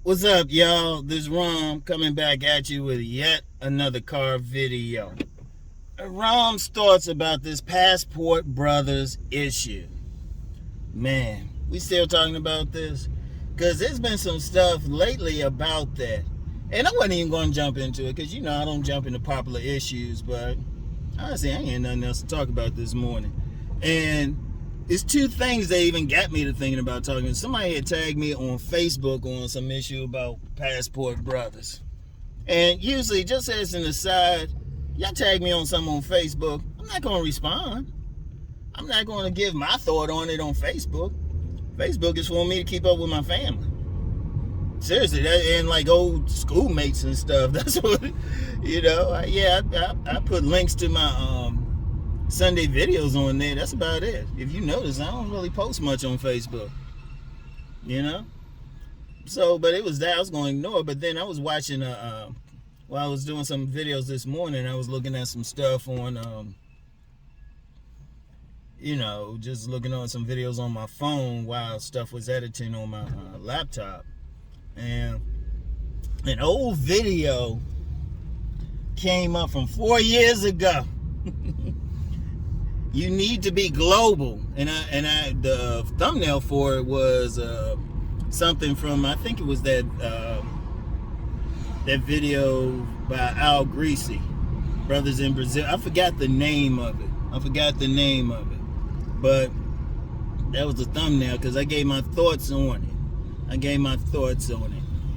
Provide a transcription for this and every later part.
What's up, y'all? This Rom coming back at you with yet another car video. Rom's thoughts about this Passport Brothers issue. Man, we still talking about this? Because there's been some stuff lately about that. And I wasn't even going to jump into it because, I don't jump into popular issues. But honestly, I ain't nothing else to talk about this morning. And it's two things that even got me to thinking about talking. Somebody had tagged me on Facebook on some issue about Passport Brothers. And usually, just as an aside, y'all tag me on something on Facebook, I'm not going to respond. I'm not going to give my thought on it on Facebook. Facebook is for me to keep up with my family. Seriously, and like old schoolmates and stuff. That's what, I put links to my Sunday videos on there. That's about it. If you notice, I don't really post much on Facebook. So, but it was that I was going to ignore. But then I was watching, while I was doing some videos this morning, I was looking at some stuff on, just looking on some videos on my phone while stuff was editing on my laptop. And an old video came up from 4 years ago. You need to be global, and the thumbnail for it was something from, I think it was that video by Al Greasy, Brothers in Brazil. I forgot the name of it, but that was the thumbnail because I gave my thoughts on it.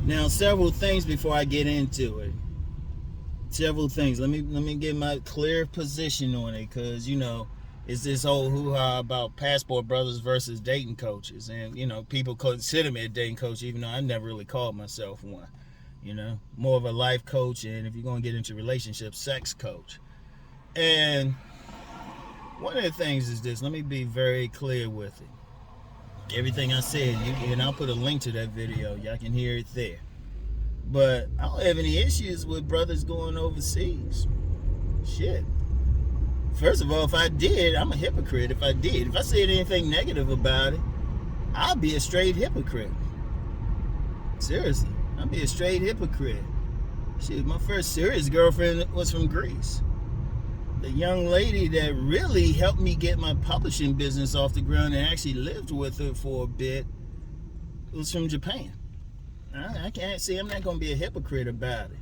Now, several things before I get into it. Let me get my clear position on it, because it's this whole hoo-ha about Passport Brothers versus dating coaches. And, people consider me a dating coach, even though I never really called myself one. More of a life coach, and if you're going to get into relationships, sex coach. And one of the things is this. Let me be very clear with it. Everything I said, and I'll put a link to that video. Y'all can hear it there. But I don't have any issues with brothers going overseas. Shit. First of all, if I did, I'm a hypocrite. If I said anything negative about it, I'd be a straight hypocrite. Seriously, I'd be a straight hypocrite. Shit, my first serious girlfriend was from Greece. The young lady that really helped me get my publishing business off the ground and actually lived with her for a bit was from Japan. I can't see, I'm not going to be a hypocrite about it.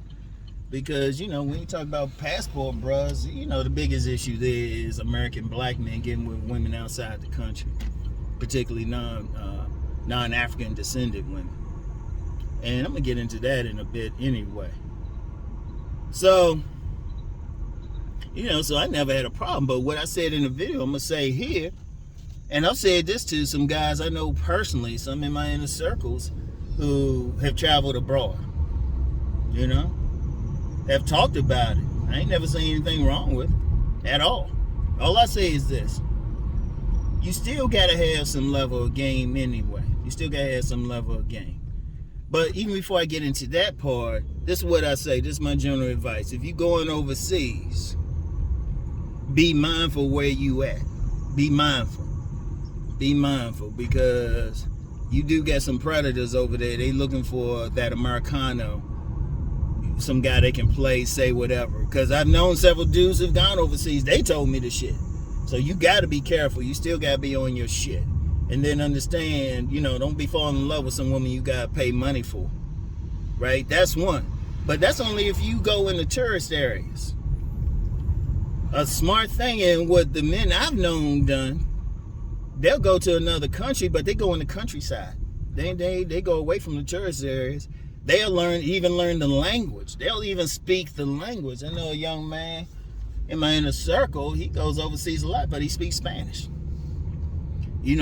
Because, when you talk about passport bros, the biggest issue there is American black men getting with women outside the country, particularly non-African descended women. And I'm going to get into that in a bit anyway. So, so I never had a problem. But what I said in the video, I'm going to say here, and I've said this to some guys I know personally, some in my inner circles, who have traveled abroad, have talked about it. I ain't never seen anything wrong with it at all. All I say is this: you still gotta have some level of game anyway. But even before I get into that part, this is what I say. This is my general advice. If you're going overseas, be mindful where you at. Be mindful, because you do get some predators over there. They looking for that Americano, some guy they can play, say whatever. Because I've known several dudes who've gone overseas. They told me the shit. So you got to be careful. You still got to be on your shit. And then understand, don't be falling in love with some woman you got to pay money for. Right? That's one. But that's only if you go in the tourist areas. A smart thing, and what the men I've known done, they'll go to another country, but they go in the countryside. They go away from the tourist areas. They'll even learn the language. They'll even speak the language. I know a young man in my inner circle, he goes overseas a lot, but he speaks Spanish. You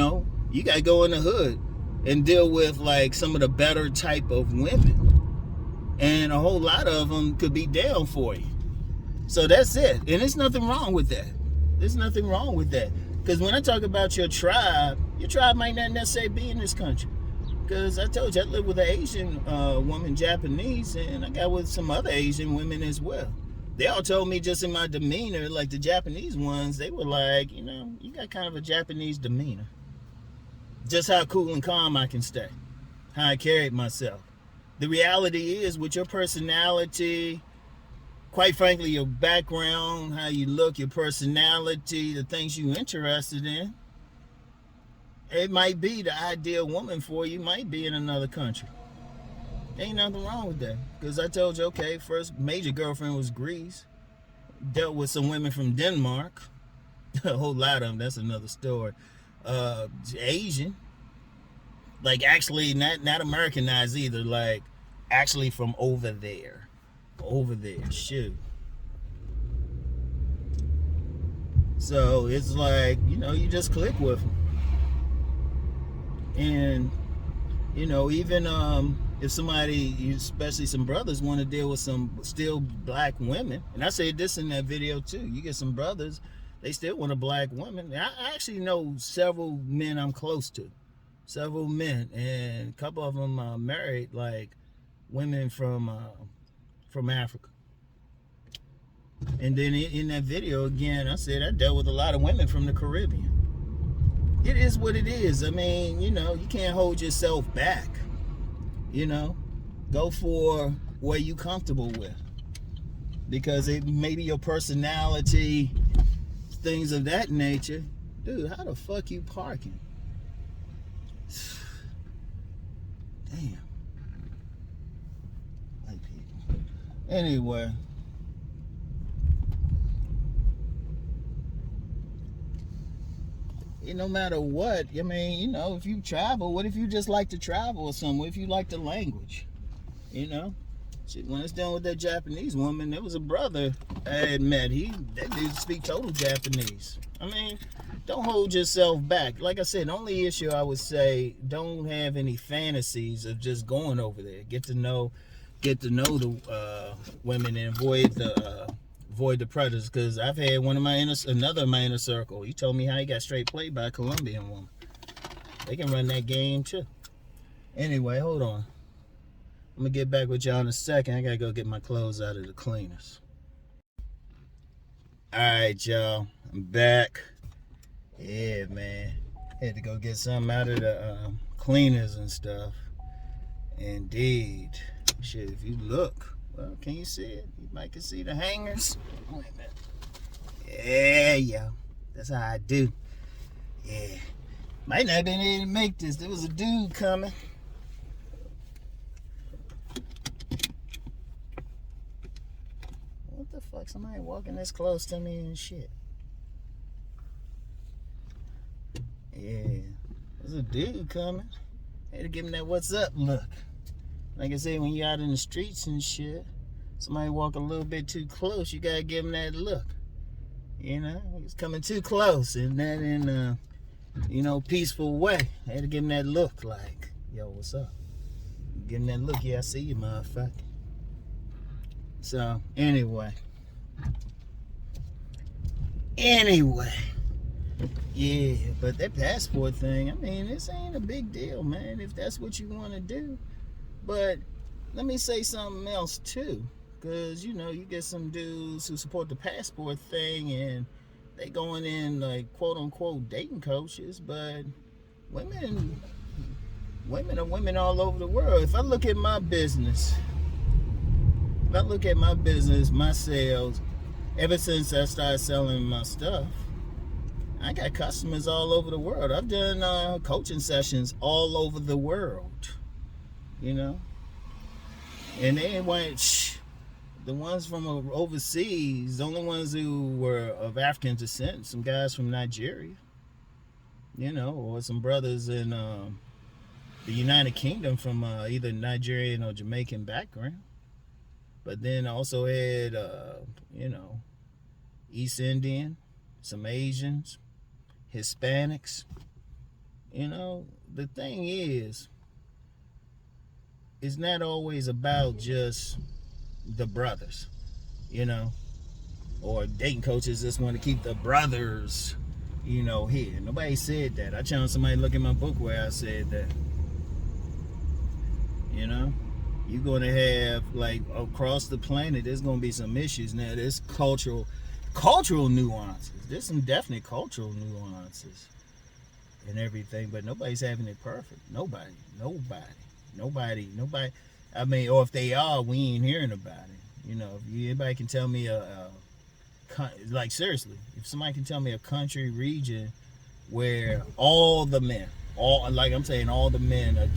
got to go in the hood and deal with like some of the better type of women. And a whole lot of them could be down for you. So that's it. And there's nothing wrong with that. Because when I talk about your tribe might not necessarily be in this country. Because I told you, I lived with an Asian woman, Japanese, and I got with some other Asian women as well. They all told me just in my demeanor, like the Japanese ones, they were like, you got kind of a Japanese demeanor. Just how cool and calm I can stay. How I carried myself. the reality is, with your personality, quite frankly, your background, how you look, your personality, the things you're interested in, it might be the ideal woman for you, might be in another country. Ain't nothing wrong with that. Because I told you, okay, first major girlfriend was Greece. Dealt with some women from Denmark. A whole lot of them, that's another story. Asian. Like, actually, not Americanized either. Like, actually from over there. Over there, shoot. So, it's like, you just click with them. And, even if somebody, especially some brothers, want to deal with some still black women, and I said this in that video too, you get some brothers, they still want a black woman. I actually know several men I'm close to, several men, and a couple of them married like women from Africa. And then in that video again, I said I dealt with a lot of women from the Caribbean. It is what it is. I mean, you can't hold yourself back. Go for what you comfortable with, because it maybe your personality, things of that nature. Dude, how the fuck you parking? Damn. White people. Anyway. No matter what, I mean, if you travel, what if you just like to travel or something? What if you like the language? Shit, when it's done with that Japanese woman, there was a brother I had met. That dude speak total Japanese. I mean, don't hold yourself back. Like I said, the only issue I would say, don't have any fantasies of just going over there. Get to know the women and avoid the predators. Because I've had another of my inner circle. He told me how he got straight played by a Colombian woman. They can run that game too. Anyway, hold on. I'm going to get back with y'all in a second. I got to go get my clothes out of the cleaners. Alright, y'all. I'm back. Yeah, man. Had to go get something out of the cleaners and stuff. Indeed. Shit, if you look. Well, can you see it? You might can see the hangers. Wait a minute. Yeah, yo. That's how I do. Yeah. Might not have been able to make this. There was a dude coming. What the fuck? Somebody walking this close to me and shit. Yeah. There's a dude coming. Had to give him that what's up look. Like I said, when you're out in the streets and shit, somebody walk a little bit too close, you gotta give him that look. He's coming too close, and that in peaceful way. I had to give him that look, like, yo, what's up? Give him that look, yeah, I see you, motherfucker. So, anyway. Yeah, but that passport thing, I mean, this ain't a big deal, man, if that's what you want to do. But let me say something else too, because you get some dudes who support the passport thing and they going in like quote unquote dating coaches, but women are women all over the world. If I look at my business, my sales, ever since I started selling my stuff, I got customers all over the world. I've done coaching sessions all over the world. And they went, the ones from overseas, the only ones who were of African descent, some guys from Nigeria, or some brothers in the United Kingdom from either Nigerian or Jamaican background. But then I also had, East Indian, some Asians, Hispanics. The thing is, it's not always about just the brothers, or dating coaches just want to keep the brothers, here. Nobody said that. I challenged somebody to look at my book where I said that. You're going to have, like, across the planet, there's going to be some issues. Now, there's cultural nuances. There's some definite cultural nuances and everything, but nobody's having it perfect. Nobody. I mean, or if they are, we ain't hearing about it. You know, if anybody can tell me like seriously, if somebody can tell me a country region where all the men, all the men are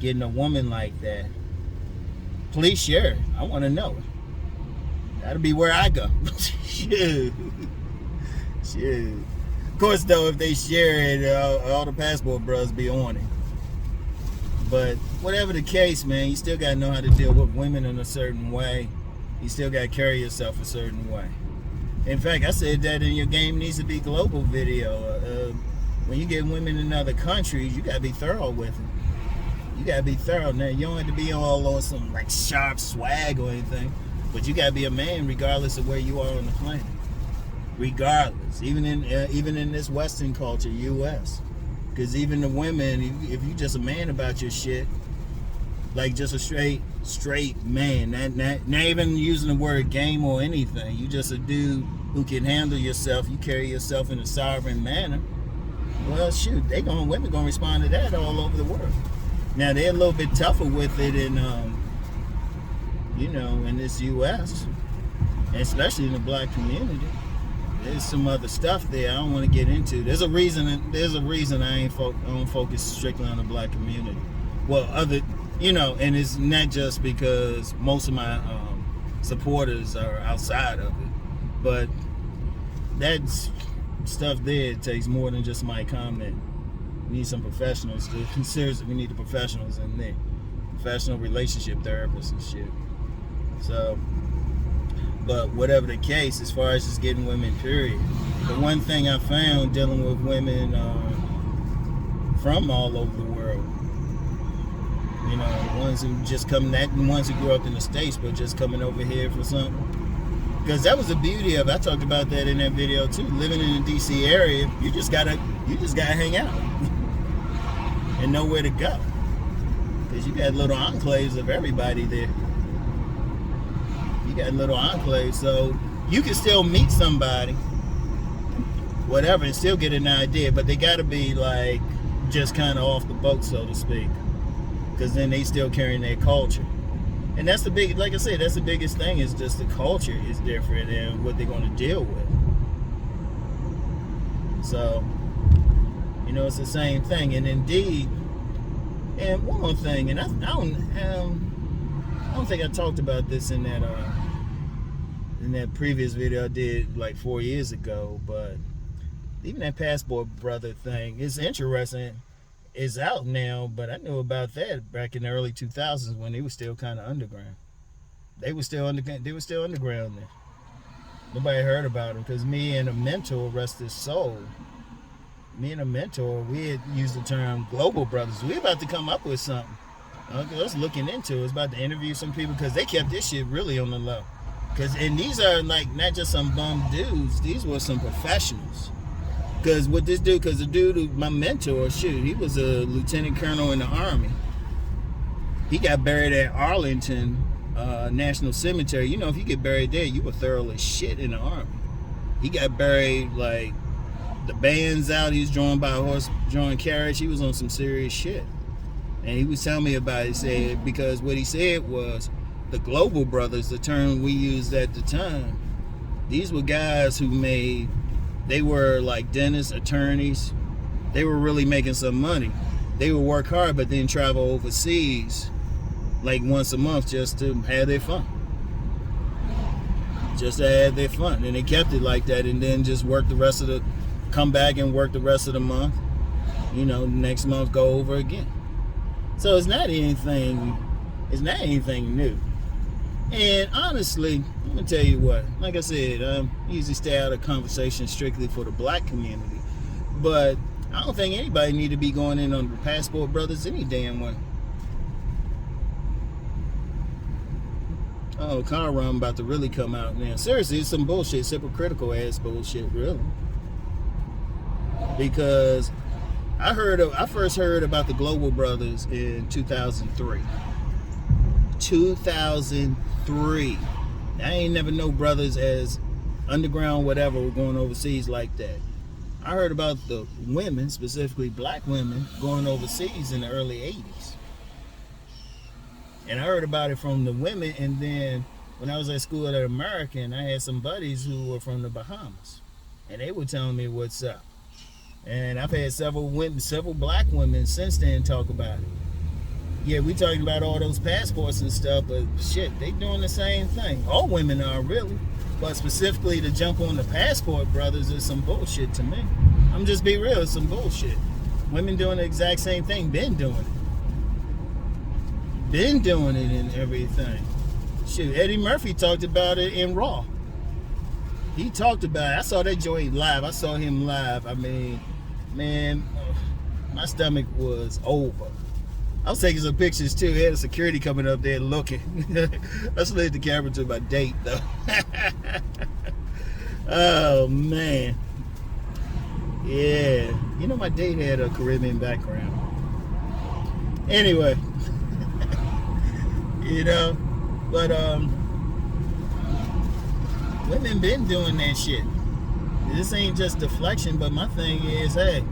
getting a woman like that, please share it. I want to know it. That'll be where I go. Shit. Of course, though, if they share it, all the passport bros be on it. But whatever the case, man, you still got to know how to deal with women in a certain way. You still got to carry yourself a certain way. In fact, I said that in your game needs to be global video. When you get women in other countries, you got to be thorough with them. You got to be thorough. Now, you don't have to be all on some like sharp swag or anything, but you got to be a man regardless of where you are on the planet. Regardless, even in this Western culture, U.S., because even the women, if you just a man about your shit, like just a straight man, not even using the word game or anything, you just a dude who can handle yourself, you carry yourself in a sovereign manner, well, shoot, women gonna respond to that all over the world. Now, they're a little bit tougher with it in, in this U.S., especially in the black community. There's some other stuff there I don't want to get into. There's a reason I don't focus strictly on the black community. Well, and it's not just because most of my supporters are outside of it, but that's stuff there. It takes more than just my comment. We need some professionals to seriously. We need the professionals in there, professional relationship therapists and shit. So, but whatever the case, as far as just getting women, period. The one thing I found dealing with women from all over the world, the ones who just come, not the ones who grew up in the States, but just coming over here for something. Because that was the beauty of it. I talked about that in that video too. Living in the DC area, you just gotta hang out and know where to go. Because you got little enclaves of everybody there. You got little enclaves, so you can still meet somebody, whatever, and still get an idea. But they gotta be like just kind of off the boat, so to speak. Because then they still carrying their culture. And that's the like I said, that's the biggest thing, is just the culture is different and what they're going to deal with. So, it's the same thing. And indeed, and one more thing, and I don't think I talked about this in that previous video I did like 4 years ago, but even that passport brother thing is interesting. It's out now, but I knew about that back in the early 2000s when they were still kind of underground. They were still underground there. Nobody heard about them because me and a mentor, rest his soul, we had used the term global brothers. We about to come up with something. Let's looking into it. It's about to interview some people because they kept this shit really on the low. And these are like not just some bum dudes. These were some professionals. Because the dude, my mentor, he was a lieutenant colonel in the Army. He got buried at Arlington National Cemetery. If you get buried there, you were thorough as shit in the Army. He got buried, like, the band's out. He was drawn by a horse, drawing carriage. He was on some serious shit. And he was telling me about it, because what he said was, the global brothers, the term we used at the time, these were guys who they were like dentists, attorneys. They were really making some money. They would work hard, but then travel overseas like once a month just to have their fun. And they kept it like that, and then just come back and work the rest of the month. Next month go over again. So it's not anything new. And honestly, I'm gonna tell you what, like I said, I usually stay out of conversation strictly for the black community, but I don't think anybody need to be going in on the passport brothers any damn way. Oh, car rum about to really come out now. Seriously, it's some bullshit, it's hypocritical ass bullshit, really. Because I first heard about the Global Brothers in 2003. 2003. I ain't never know brothers as underground whatever were going overseas like that. I heard about the women, specifically black women, going overseas in the early 80s. And I heard about it from the women, and then when I was at school at American, I had some buddies who were from the Bahamas, and they were telling me what's up. And I've had several black women since then talk about it. Yeah, we talking about all those passports and stuff, but shit, they doing the same thing. All women are, really. But specifically to jump on the passport brothers is some bullshit to me. I'm just be real, it's some bullshit. Women doing the exact same thing, been doing it. Been doing it and everything. Shoot, Eddie Murphy talked about it in Raw. He talked about it. I saw that joint live. I saw him live. I mean, man, my stomach was over. I was taking some pictures too. He had a security coming up there looking. I slid the camera to my date though. Oh man. Yeah. You know my date had a Caribbean background. Anyway. You know, but women been doing that shit. This ain't just deflection, but my thing is, hey,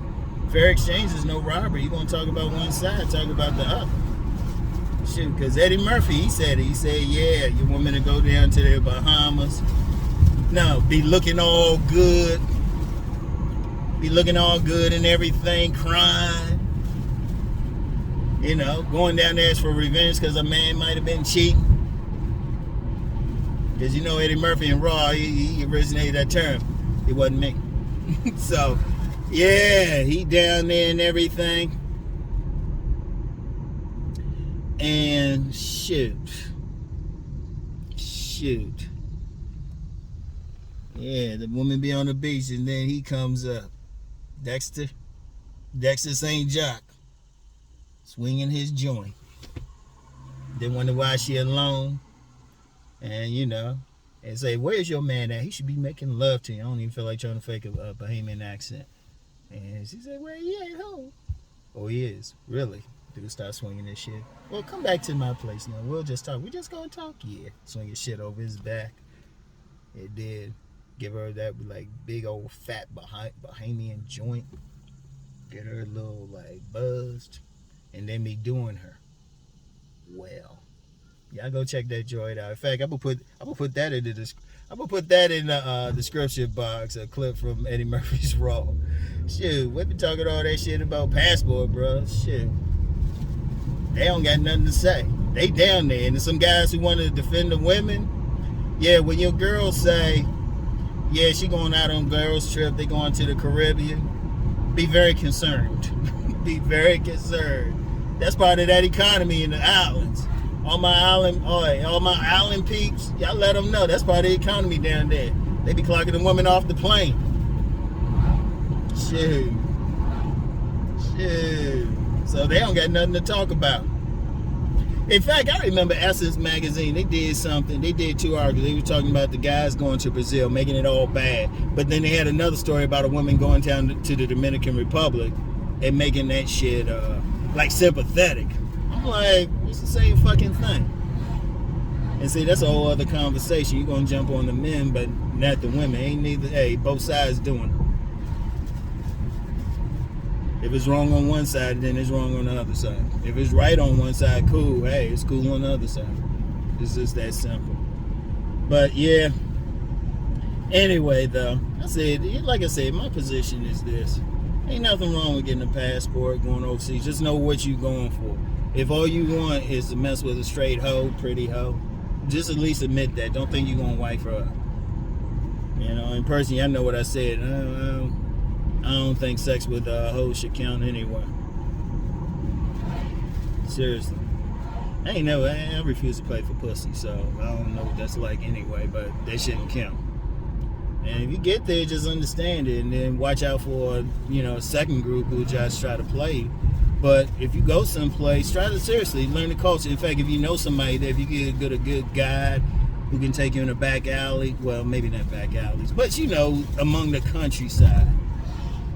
fair exchange is no robbery. You gonna talk about one side, talk about the other. Shoot, because Eddie Murphy, he said it. He said, yeah, you want me to go down to the Bahamas? No, be looking all good. Be looking all good and everything, crying. You know, going down there for revenge because a man might have been cheating. Because you know Eddie Murphy and Raw, he originated that term. It wasn't me. So, yeah, he down there and everything. And shoot. Yeah, the woman be on the beach and then he comes up. Dexter St. Jacques. Swinging his joint. Then wonder why she alone. And, you know, and say, where's your man at? He should be making love to you. I don't even feel like trying to fake a Bahamian accent. And she said, well, he ain't home. Oh, he is. Really? Dude, start swinging this shit. Well, come back to my place now. We'll just talk. We just gonna talk? Yeah. Swing his shit over his back. It did. Give her that, like, big old fat Bahamian joint. Get her a little, like, buzzed. And then me doing her. Well, y'all go check that joint out. In fact, I'm gonna put that in the description box. A clip from Eddie Murphy's Raw. Shoot, we been talking all that shit about passport, bro. Shit, they don't got nothing to say. They down there, and there's some guys who want to defend the women. Yeah, when your girls say, yeah, she going out on girls trip, they going to the Caribbean. Be very concerned. Be very concerned. That's part of that economy in the islands. All my island peeps, y'all let them know that's part of the economy down there. They be clocking the women off the plane. Shit. So they don't got nothing to talk about. In fact, I remember Essence magazine. They did something. They did 2 articles. They were talking about the guys going to Brazil, making it all bad. But then they had another story about a woman going down to the Dominican Republic and making that shit like sympathetic. I'm like, it's the same fucking thing. And see, that's a whole other conversation. You're gonna jump on the men, but not the women. Ain't neither. Hey, both sides doing it. If it's wrong on one side, then it's wrong on the other side. If it's right on one side, cool. Hey, it's cool on the other side. It's just that simple. But yeah. Anyway, though, like I said, my position is this. Ain't nothing wrong with getting a passport, going overseas. Just know what you're going for. If all you want is to mess with a straight hoe, pretty hoe, just at least admit that. Don't think you're going to wife her up. You know, and personally, I know what I said. I don't think sex with hoes should count anyway. Seriously. I refuse to play for pussy, so I don't know what that's like anyway, but that shouldn't count. And if you get there, just understand it, and then watch out for, a second group who just try to play. But if you go someplace, try to seriously learn the culture. In fact, if you know somebody that if you get a good guide who can take you in a back alley, well, maybe not back alleys, but among the countryside,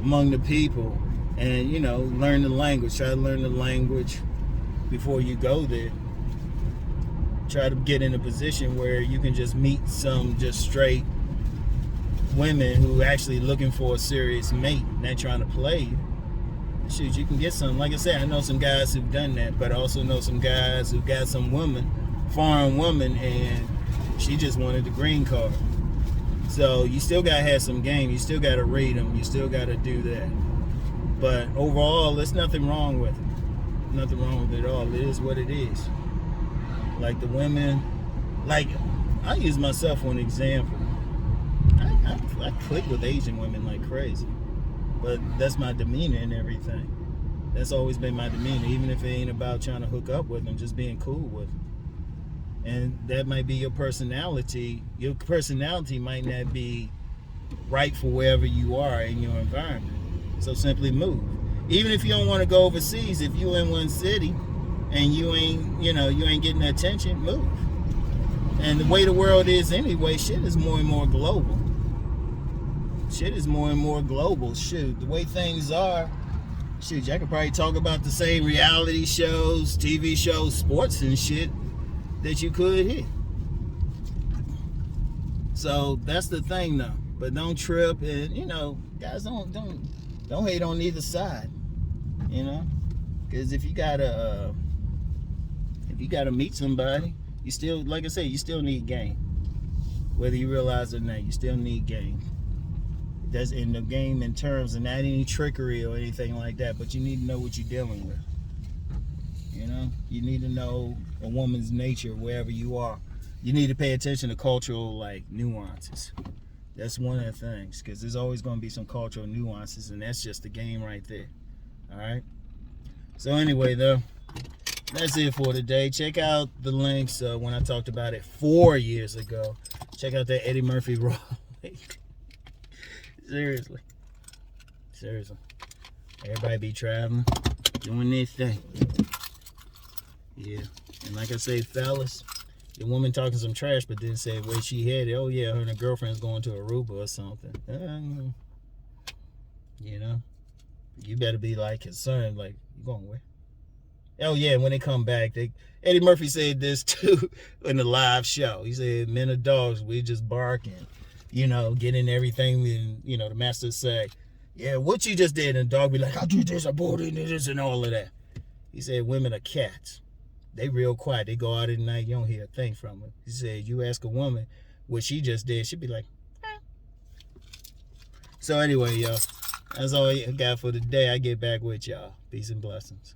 among the people, and learn the language. Try to learn the language before you go there. Try to get in a position where you can just meet some just straight women who actually looking for a serious mate, not trying to play you. shoot, you can get some. Like I said, I know some guys who've done that, but I also know some guys who've got some woman, foreign woman, and she just wanted the green card. So you still gotta have some game. You still gotta read them. You still gotta do that. But overall, there's nothing wrong with it. Nothing wrong with it at all. It is what it is. Like the women, like I use myself for an example. I click with Asian women like crazy, but that's my demeanor and everything. That's always been my demeanor, even if it ain't about trying to hook up with them, just being cool with them. And that might be your personality. Your personality might not be right for wherever you are in your environment. So simply move. Even if you don't want to go overseas, if you're in one city and you ain't getting the attention, move. And the way the world is anyway, shit is more and more global. Shit is more and more global. Shoot, the way things are, shoot, I could probably talk about the same reality shows, TV shows, sports and shit that you could here. So that's the thing though. But don't trip, and guys, don't hate on either side. Because if you gotta meet somebody, you still, like I said, you still need game. Whether you realize it or not, you still need game. That's in the game in terms of not any trickery or anything like that, but you need to know what you're dealing with. You need to know a woman's nature wherever you are. You need to pay attention to cultural nuances. That's one of the things, because there's always going to be some cultural nuances, and that's just the game right there. All right. So anyway, though, that's it for today. Check out the links when I talked about it 4 years ago. Check out that Eddie Murphy Raw link. Seriously. Everybody be traveling, doing their thing. Yeah. And like I say, fellas, the woman talking some trash, but then say where she headed. Oh yeah, her and her girlfriend's going to Aruba or something. You better be concerned. Like, you going where? Oh yeah, when they come back, Eddie Murphy said this too in the live show. He said, "Men are dogs. We just barking, getting everything." And the master say, "Yeah, what you just did," and the dog be like, "I did this, I bought into this, and all of that." He said, "Women are cats. They real quiet. They go out at night. You don't hear a thing from them." He said, "You ask a woman what she just did, she'd be like, eh." So anyway, y'all, that's all I got for today. I get back with y'all. Peace and blessings.